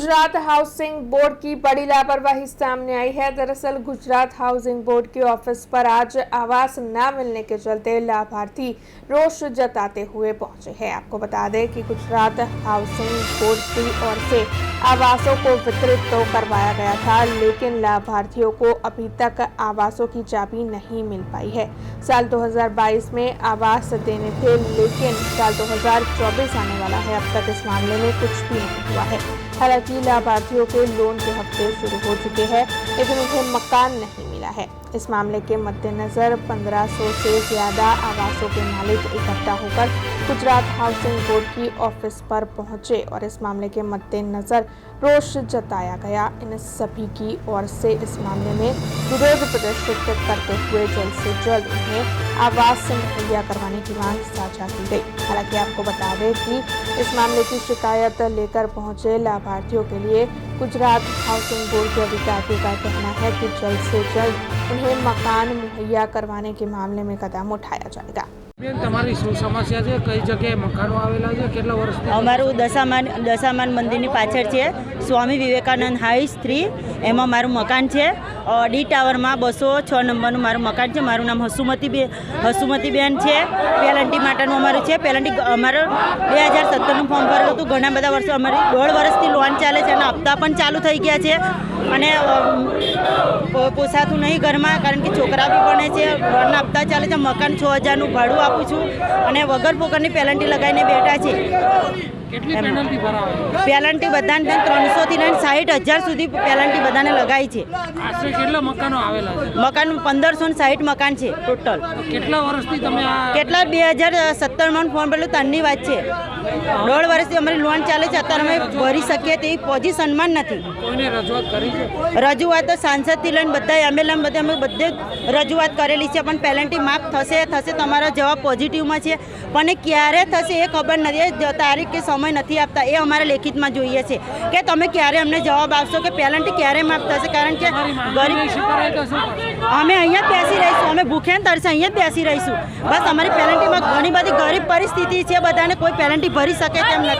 Gujarat housing board की बड़ी लापरवाही सामने आई है। दरअसल गुजरात हाउसिंग बोर्ड के ऑफिस पर आज आवास न मिलने के चलते लाभार्थी रोष जताते हुए पहुंचे हैं। आपको बता दें कि गुजरात हाउसिंग बोर्ड की ओर से आवासों को वितरित तो करवाया गया था, लेकिन लाभार्थियों को अभी तक आवासों की चाबी नहीं मिल पाई है। साल 2022 में आवास देने थे, लेकिन साल 2024 आने वाला है, अब तक इस मामले में कुछ भी नहीं हुआ है। हालांकि लाभार्थियों के लोन के हफ्ते शुरू हो चुके हैं, लेकिन उन्हें मकान नहीं मिला है। इस मामले के मद्देनजर 1500 से ज्यादा आवासों के मालिक इकट्ठा होकर गुजरात हाउसिंग बोर्ड की ऑफिस पर पहुंचे और इस मामले के मद्देनजर रोष जताया गया। इन सभी की ओर से इस मामले में विरोध प्रदर्शित करते हुए जल्द से जल्द उन्हें आवास मुहैया करवाने की मांग साझा की गई। हालांकि आपको बता दें कि इस मामले की शिकायत लेकर पहुंचे लाभार्थियों के लिए गुजरात हाउसिंग बोर्ड के अधिकारियों का कहना है कि जल्द से जल्द उन्हें मकान मुहैया करवाने के मामले में कदम उठाया जाएगा। તમારી શું સમસ્યા છે? કઈ જગ્યાએ મકાનો આવેલા છે? કેટલા વર્ષથી? અમારું દશામાન મંદિરની પાછળ છે સ્વામી વિવેકાનંદ હાઈસ 3, એમાં મારું મકાન છે। ડી ટાવરમાં 206 નંબરનું મારું મકાન છે। મારું નામ હસુમતીબેન છે। પેલન્ટી માટેનું અમારું છે। પેલન્ટી અમારું 2017નું ફોર્મ ભરેલું હતું। ઘણા બધા વર્ષો અમારી 1.5 વર્ષથી લોન ચાલે છે અને હપ્તા પણ ચાલુ થઈ ગયા છે અને પોસાતું નહીં ઘરમાં, કારણ કે છોકરા બી ભણે છે, લોનના હપ્તા ચાલે છે। મકાન 6000નું ભાડું આપું છું અને વગર પોકરની પેલન્ટી લગાવીને બેઠા છે। કેટલી પેનલ્ટી ભરાવે? પેલન્ટી બધાને 300 થી લઈને 60,000 સુધી પેલન્ટી બધાને લગાવી છે। આશરે કેટલા મકાનો આવેલા છે? મકાન 1560 મકાન છે ટોટલ। કેટલા વર્ષથી તમે આ કેટલા 2017માં ફોર્મ ભરેલું ત્યારની વાત છે। 1.5 વર્ષથી અમારી લોન ચાલે છે, અત્યારે અમે ભરી શકીએ તેવી પોઝિશનમાં નથી। કોઈને રજૂઆત કરી છે? રજૂઆત સાંસદથી લઈને બધા એમએલએ બધે અમે બધે રજૂઆત કરેલી છે, પણ પેલન્ટી માફ થશે તમારો જવાબ પોઝિટિવમાં છે, પણ એ ક્યારે થશે એ ખબર નથી। તારીખ કે સમય નથી આપતા, એ અમારે લેખિતમાં જોઈએ છે કે તમે ક્યારે અમને જવાબ આપશો કે પેલન્ટી ક્યારે માફ થશે, કારણ કે ગરીબ અમે અહીંયા જ બેસી રહીશું, અમે ભૂખ્યા ને તરસે અહીંયા જ બેસી રહીશું। બસ અમારી પેલન્ટીમાં ઘણી બધી ગરીબ પરિસ્થિતિ છે, બધાને કોઈ પેલન્ટી ભરી શકે તેમ નથી।